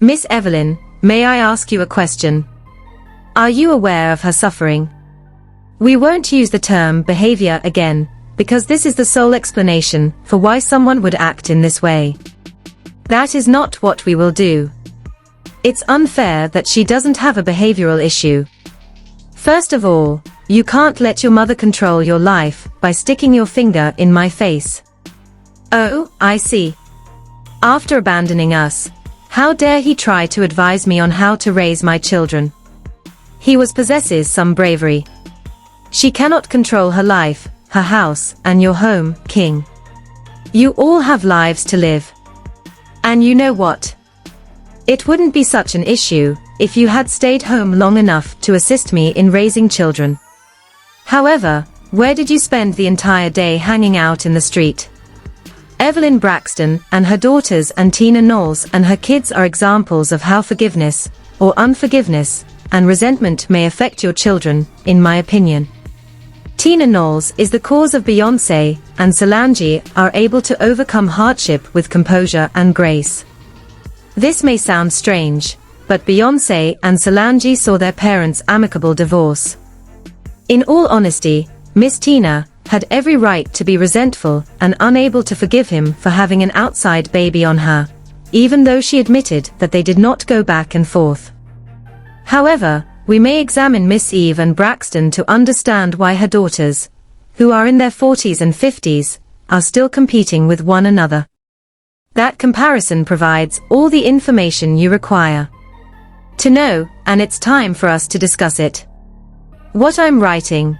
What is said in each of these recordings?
Miss Evelyn, may I ask you a question? Are you aware of her suffering? We won't use the term behavior again, because this is the sole explanation for why someone would act in this way. That is not what we will do. It's unfair that she doesn't have a behavioral issue. First of all, you can't let your mother control your life by sticking your finger in my face. Oh, I see. After abandoning us, how dare he try to advise me on how to raise my children? He possesses some bravery. She cannot control her life, her house, and your home, King. You all have lives to live. And you know what? It wouldn't be such an issue if you had stayed home long enough to assist me in raising children. However, where did you spend the entire day hanging out in the street? Evelyn Braxton and her daughters and Tina Knowles and her kids are examples of how forgiveness, or unforgiveness, and resentment may affect your children, in my opinion. Tina Knowles is the cause of Beyoncé, and Solange are able to overcome hardship with composure and grace. This may sound strange, but Beyoncé and Solange saw their parents' amicable divorce. In all honesty, Miss Tina had every right to be resentful and unable to forgive him for having an outside baby on her, even though she admitted that they did not go back and forth. However, we may examine Miss Eve and Braxton to understand why her daughters, who are in their 40s and 50s, are still competing with one another. That comparison provides all the information you require to know, and it's time for us to discuss it. What I'm writing.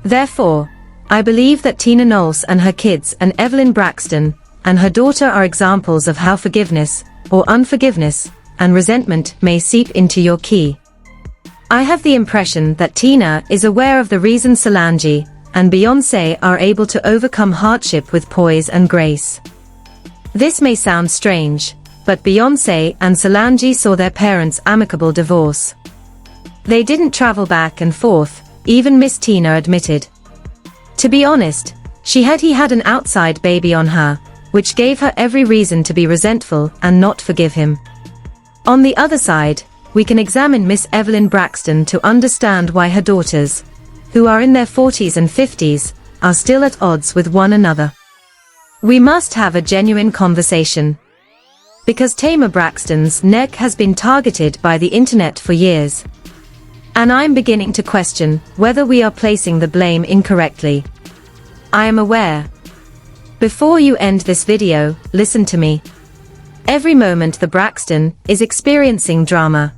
Therefore, I believe that Tina Knowles and her kids and Evelyn Braxton and her daughter are examples of how forgiveness, or unforgiveness, and resentment may seep into your key. I have the impression that Tina is aware of the reason Solange and Beyoncé are able to overcome hardship with poise and grace. This may sound strange, but Beyoncé and Solange saw their parents' amicable divorce. They didn't travel back and forth, even Miss Tina admitted. To be honest, he had an outside baby on her, which gave her every reason to be resentful and not forgive him. On the other side, we can examine Miss Evelyn Braxton to understand why her daughters, who are in their 40s and 50s, are still at odds with one another. We must have a genuine conversation. Because Tamar Braxton's neck has been targeted by the internet for years. And I'm beginning to question whether we are placing the blame incorrectly. I am aware. Before you end this video, listen to me. Every moment the Braxton is experiencing drama.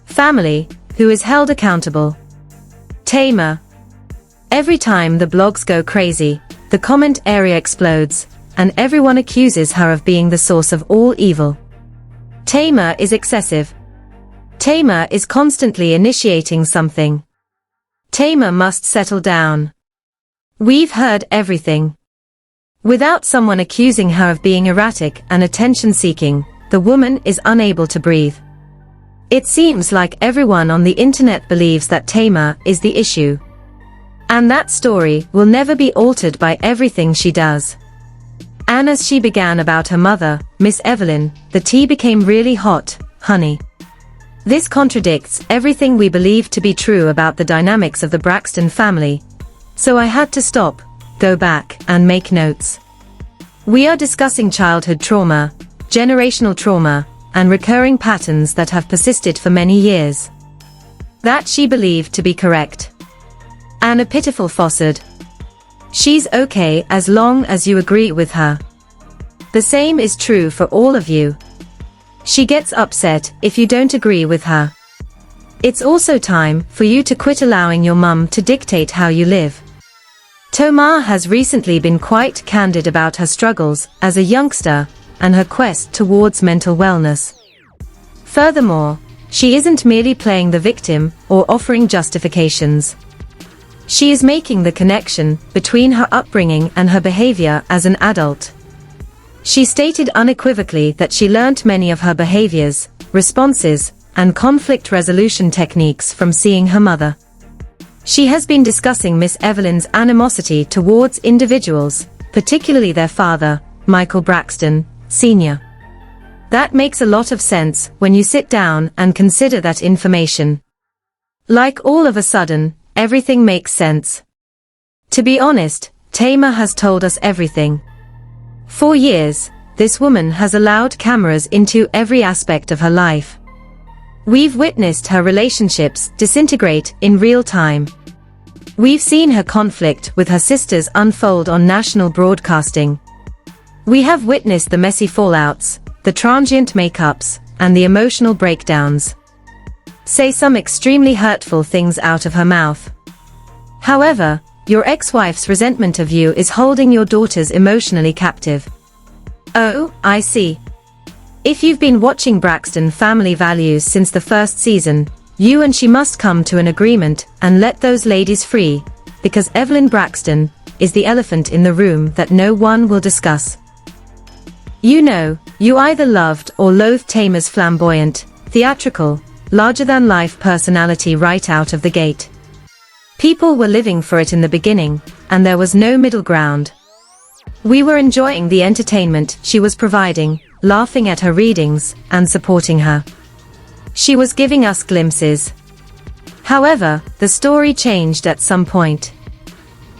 Family, who is held accountable. Tamar. Every time the blogs go crazy, the comment area explodes, and everyone accuses her of being the source of all evil. Tamar is excessive. Tamar is constantly initiating something. Tamar must settle down. We've heard everything. Without someone accusing her of being erratic and attention-seeking, the woman is unable to breathe. It seems like everyone on the internet believes that Tamar is the issue. And that story will never be altered by everything she does. And as she began about her mother, Miss Evelyn, the tea became really hot, honey. This contradicts everything we believe to be true about the dynamics of the Braxton family. So I had to stop, go back, and make notes. We are discussing childhood trauma, generational trauma, and recurring patterns that have persisted for many years. That she believed to be correct. And a pitiful falsehood. She's okay as long as you agree with her. The same is true for all of you. She gets upset if you don't agree with her. It's also time for you to quit allowing your mum to dictate how you live. Tamar has recently been quite candid about her struggles as a youngster and her quest towards mental wellness. Furthermore, she isn't merely playing the victim or offering justifications. She is making the connection between her upbringing and her behavior as an adult. She stated unequivocally that she learnt many of her behaviors, responses, and conflict resolution techniques from seeing her mother. She has been discussing Miss Evelyn's animosity towards individuals, particularly their father, Michael Braxton, Sr. That makes a lot of sense when you sit down and consider that information. Like all of a sudden, everything makes sense. To be honest, Tamar has told us everything. For years, this woman has allowed cameras into every aspect of her life. We've witnessed her relationships disintegrate in real time. We've seen her conflict with her sisters unfold on national broadcasting. We have witnessed the messy fallouts, the transient makeups, and the emotional breakdowns. Say some extremely hurtful things out of her mouth. However, your ex-wife's resentment of you is holding your daughters emotionally captive. Oh, I see. If you've been watching Braxton Family Values since the first season, you and she must come to an agreement and let those ladies free, because Evelyn Braxton is the elephant in the room that no one will discuss. You know, you either loved or loathed Tamar's flamboyant, theatrical, larger-than-life personality right out of the gate. People were living for it in the beginning, and there was no middle ground. We were enjoying the entertainment she was providing, laughing at her readings, and supporting her. She was giving us glimpses. However, the story changed at some point.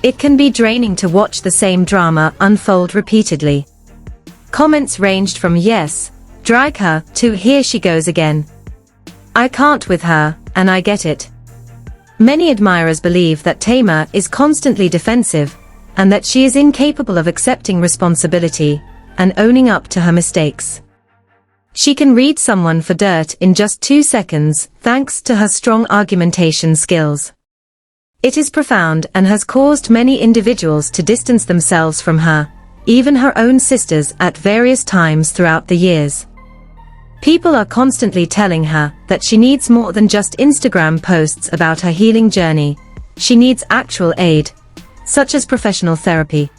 It can be draining to watch the same drama unfold repeatedly. Comments ranged from "yes, drag her," to "here she goes again. I can't with her," and "I get it." Many admirers believe that Tamar is constantly defensive, and that she is incapable of accepting responsibility and owning up to her mistakes. She can read someone for dirt in just 2 seconds, thanks to her strong argumentation skills. It is profound and has caused many individuals to distance themselves from her, even her own sisters at various times throughout the years. People are constantly telling her that she needs more than just Instagram posts about her healing journey. She needs actual aid, such as professional therapy.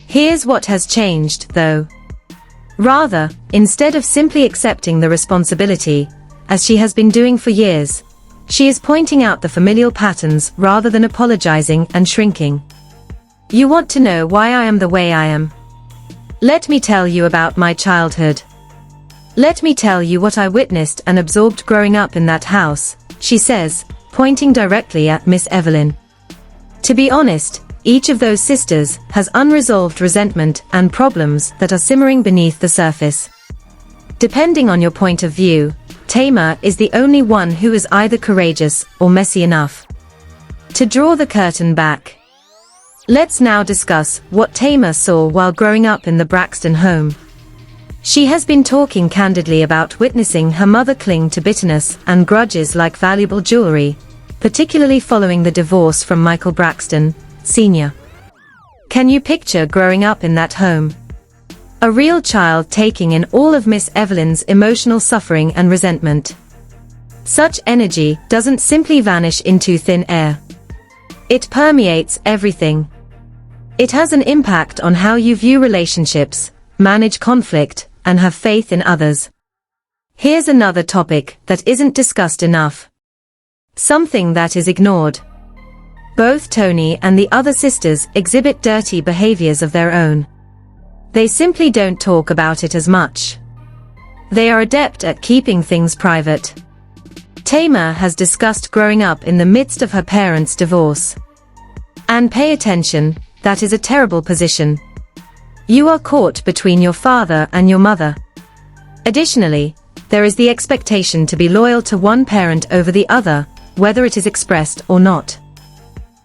Here's what has changed, though. Rather, instead of simply accepting the responsibility, as she has been doing for years, she is pointing out the familial patterns rather than apologizing and shrinking. You want to know why I am the way I am? Let me tell you about my childhood. Let me tell you what I witnessed and absorbed growing up in that house, she says, pointing directly at Miss Evelyn. To be honest, each of those sisters has unresolved resentment and problems that are simmering beneath the surface. Depending on your point of view, Tamar is the only one who is either courageous or messy enough. To draw the curtain back, let's now discuss what Tamar saw while growing up in the Braxton home. She has been talking candidly about witnessing her mother cling to bitterness and grudges like valuable jewelry, particularly following the divorce from Michael Braxton, Sr. Can you picture growing up in that home? A real child taking in all of Miss Evelyn's emotional suffering and resentment. Such energy doesn't simply vanish into thin air. It permeates everything. It has an impact on how you view relationships, manage conflict, and have faith in others. Here's another topic that isn't discussed enough. Something that is ignored. Both Tony and the other sisters exhibit dirty behaviors of their own. They simply don't talk about it as much. They are adept at keeping things private. Tamar has discussed growing up in the midst of her parents' divorce. And pay attention, that is a terrible position. You are caught between your father and your mother. Additionally, there is the expectation to be loyal to one parent over the other, whether it is expressed or not.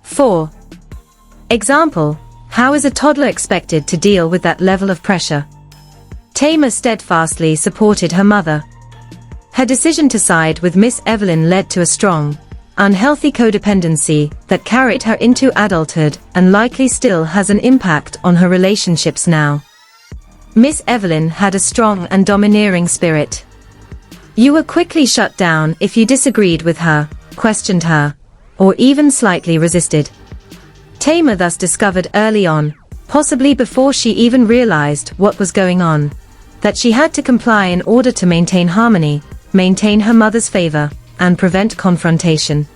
4. Example, how is a toddler expected to deal with that level of pressure? Tamar steadfastly supported her mother. Her decision to side with Miss Evelyn led to a strong, unhealthy codependency that carried her into adulthood and likely still has an impact on her relationships now. Miss Evelyn had a strong and domineering spirit. You were quickly shut down if you disagreed with her, questioned her, or even slightly resisted. Tamar thus discovered early on, possibly before she even realized what was going on, that she had to comply in order to maintain harmony, maintain her mother's favor, and prevent confrontation.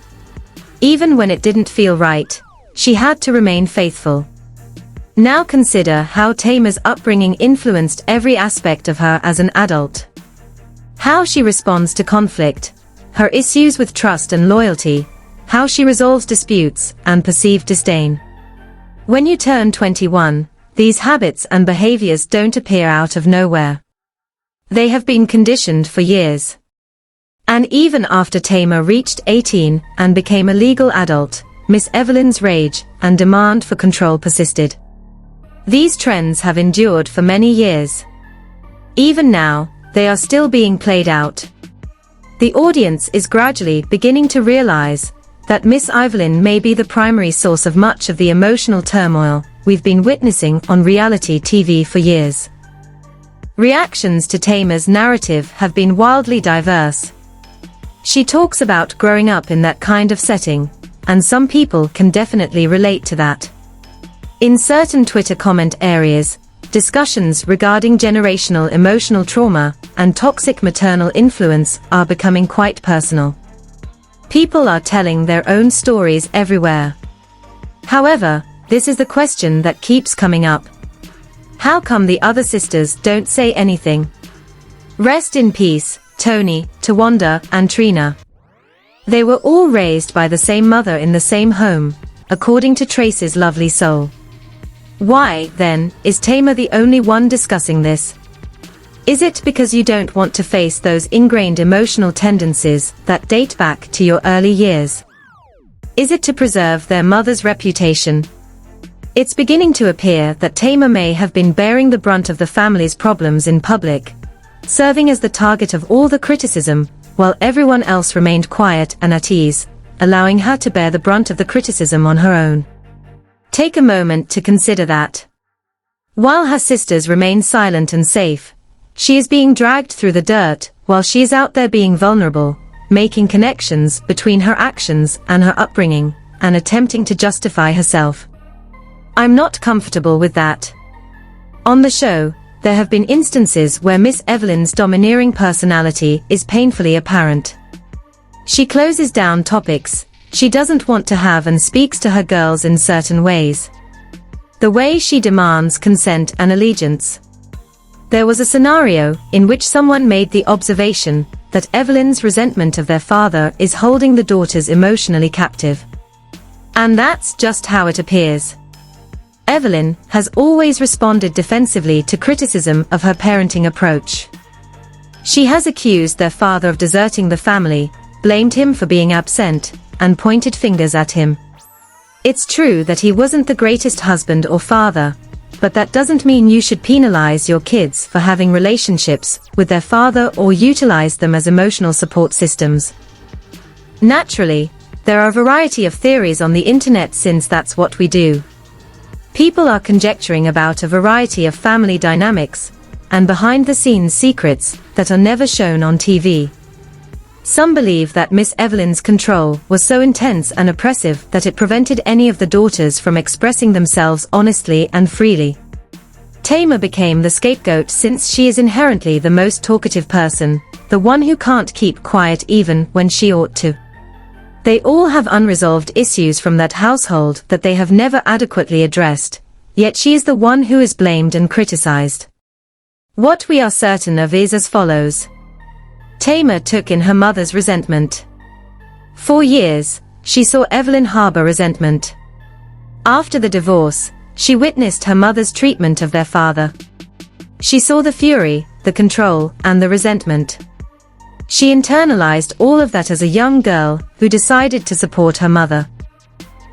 Even when it didn't feel right, she had to remain faithful. Now consider how Tamar's upbringing influenced every aspect of her as an adult. How she responds to conflict, her issues with trust and loyalty, how she resolves disputes and perceived disdain. When you turn 21, these habits and behaviors don't appear out of nowhere. They have been conditioned for years. And even after Tamar reached 18 and became a legal adult, Miss Evelyn's rage and demand for control persisted. These trends have endured for many years. Even now, they are still being played out. The audience is gradually beginning to realize that Miss Evelyn may be the primary source of much of the emotional turmoil we've been witnessing on reality TV for years. Reactions to Tamar's narrative have been wildly diverse. She talks about growing up in that kind of setting, and some people can definitely relate to that. In certain Twitter comment areas, discussions regarding generational emotional trauma and toxic maternal influence are becoming quite personal. People are telling their own stories everywhere. However, this is the question that keeps coming up. How come the other sisters don't say anything? Rest in peace, Tony, Tawanda, and Trina. They were all raised by the same mother in the same home, according to Traci's lovely soul. Why, then, is Tamar the only one discussing this? Is it because you don't want to face those ingrained emotional tendencies that date back to your early years? Is it to preserve their mother's reputation? It's beginning to appear that Tamar may have been bearing the brunt of the family's problems in public, serving as the target of all the criticism, while everyone else remained quiet and at ease, allowing her to bear the brunt of the criticism on her own. Take a moment to consider that. While her sisters remain silent and safe, she is being dragged through the dirt while she is out there being vulnerable, making connections between her actions and her upbringing, and attempting to justify herself. I'm not comfortable with that. On the show, there have been instances where Miss Evelyn's domineering personality is painfully apparent. She closes down topics she doesn't want to have and speaks to her girls in certain ways. The way she demands consent and allegiance. There was a scenario in which someone made the observation that Evelyn's resentment of their father is holding the daughters emotionally captive. And that's just how it appears. Evelyn has always responded defensively to criticism of her parenting approach. She has accused their father of deserting the family, blamed him for being absent, and pointed fingers at him. It's true that he wasn't the greatest husband or father, but that doesn't mean you should penalize your kids for having relationships with their father or utilize them as emotional support systems. Naturally, there are a variety of theories on the internet since that's what we do. People are conjecturing about a variety of family dynamics and behind-the-scenes secrets that are never shown on TV. Some believe that Miss Evelyn's control was so intense and oppressive that it prevented any of the daughters from expressing themselves honestly and freely. Tamar became the scapegoat since she is inherently the most talkative person, the one who can't keep quiet even when she ought to. They all have unresolved issues from that household that they have never adequately addressed, yet she is the one who is blamed and criticized. What we are certain of is as follows. Tamar took in her mother's resentment. For years, she saw Evelyn harbor resentment. After the divorce, she witnessed her mother's treatment of their father. She saw the fury, the control, and the resentment. She internalized all of that as a young girl who decided to support her mother.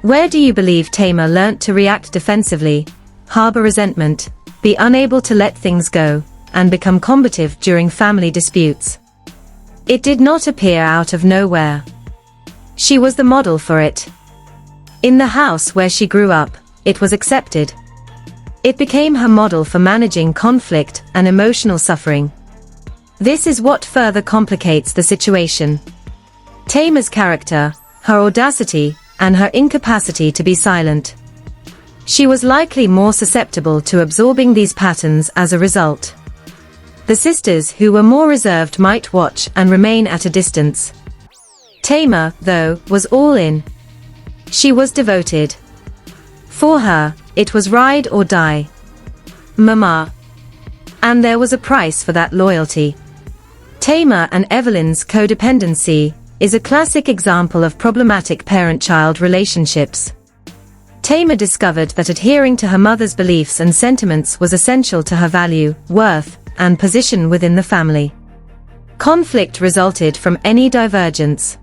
Where do you believe Tamar learnt to react defensively, harbor resentment, be unable to let things go, and become combative during family disputes? It did not appear out of nowhere. She was the model for it. In the house where she grew up, it was accepted. It became her model for managing conflict and emotional suffering. This is what further complicates the situation. Tamar's character, her audacity, and her incapacity to be silent. She was likely more susceptible to absorbing these patterns as a result. The sisters who were more reserved might watch and remain at a distance. Tamar, though, was all in. She was devoted. For her, it was ride or die. Mama. And there was a price for that loyalty. Tamar and Evelyn's codependency is a classic example of problematic parent-child relationships. Tamar discovered that adhering to her mother's beliefs and sentiments was essential to her value, worth, and position within the family. Conflict resulted from any divergence.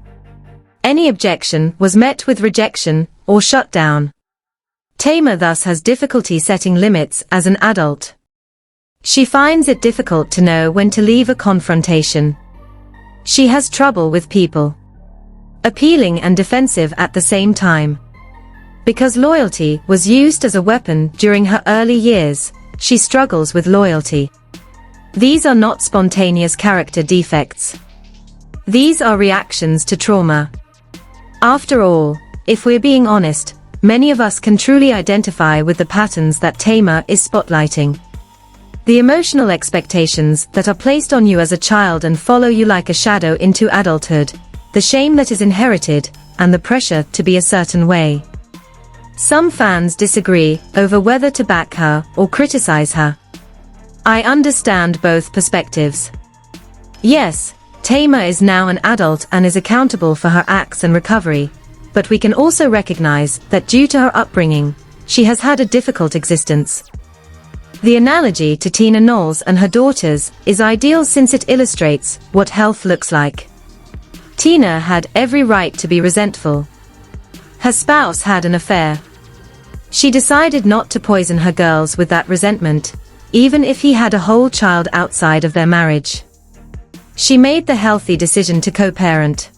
Any objection was met with rejection or shut down. Tamar thus has difficulty setting limits as an adult. She finds it difficult to know when to leave a confrontation. She has trouble with people. Appealing and defensive at the same time. Because loyalty was used as a weapon during her early years, she struggles with loyalty. These are not spontaneous character defects. These are reactions to trauma. After all, if we're being honest, many of us can truly identify with the patterns that Tamar is spotlighting. The emotional expectations that are placed on you as a child and follow you like a shadow into adulthood, the shame that is inherited, and the pressure to be a certain way. Some fans disagree over whether to back her or criticize her. I understand both perspectives. Yes, Tamar is now an adult and is accountable for her acts and recovery, but we can also recognize that due to her upbringing, she has had a difficult existence. The analogy to Tina Knowles and her daughters is ideal since it illustrates what health looks like. Tina had every right to be resentful. Her spouse had an affair. She decided not to poison her girls with that resentment, even if he had a whole child outside of their marriage. She made the healthy decision to co-parent.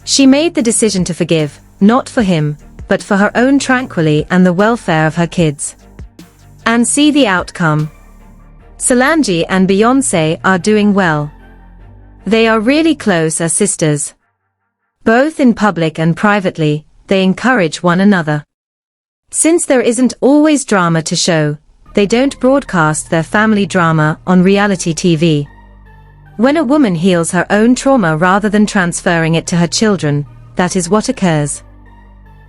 She made the decision to forgive, not for him, but for her own tranquility and the welfare of her kids. And see the outcome. Solange and Beyoncé are doing well. They are really close as sisters. Both in public and privately, they encourage one another. Since there isn't always drama to show, they don't broadcast their family drama on reality TV. When a woman heals her own trauma rather than transferring it to her children, that is what occurs.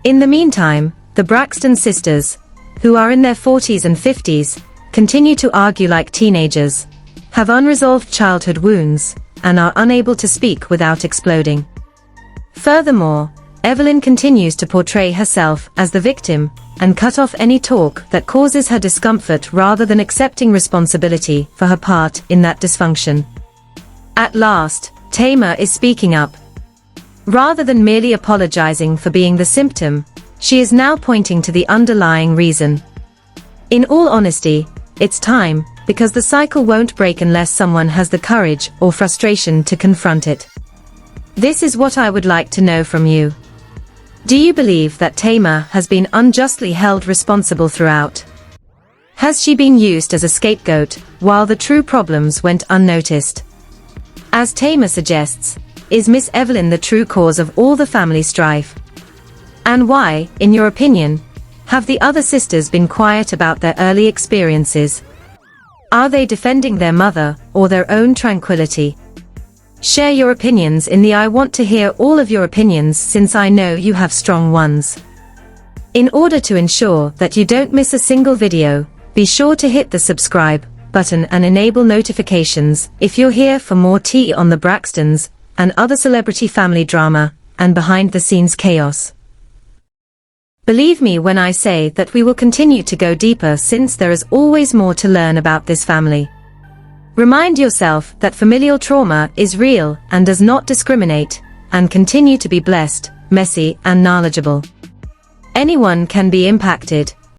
In the meantime, the Braxton sisters, who are in their 40s and 50s, continue to argue like teenagers, have unresolved childhood wounds, and are unable to speak without exploding. Furthermore, Evelyn continues to portray herself as the victim, and cut off any talk that causes her discomfort rather than accepting responsibility for her part in that dysfunction. At last, Tamar is speaking up. Rather than merely apologizing for being the symptom, she is now pointing to the underlying reason. In all honesty, it's time, because the cycle won't break unless someone has the courage or frustration to confront it. This is what I would like to know from you. Do you believe that Tamar has been unjustly held responsible throughout? Has she been used as a scapegoat, while the true problems went unnoticed? As Tamar suggests, is Miss Evelyn the true cause of all the family strife? And why, in your opinion, have the other sisters been quiet about their early experiences? Are they defending their mother, or their own tranquility? Share your opinions in the I want to hear all of your opinions since I know you have strong ones. In order to ensure that you don't miss a single video, be sure to hit the subscribe button and enable notifications if you're here for more tea on the Braxtons, and other celebrity family drama, and behind-the-scenes chaos. Believe me when I say that we will continue to go deeper since there is always more to learn about this family. Remind yourself that familial trauma is real and does not discriminate, and continue to be blessed, messy, and knowledgeable. Anyone can be impacted,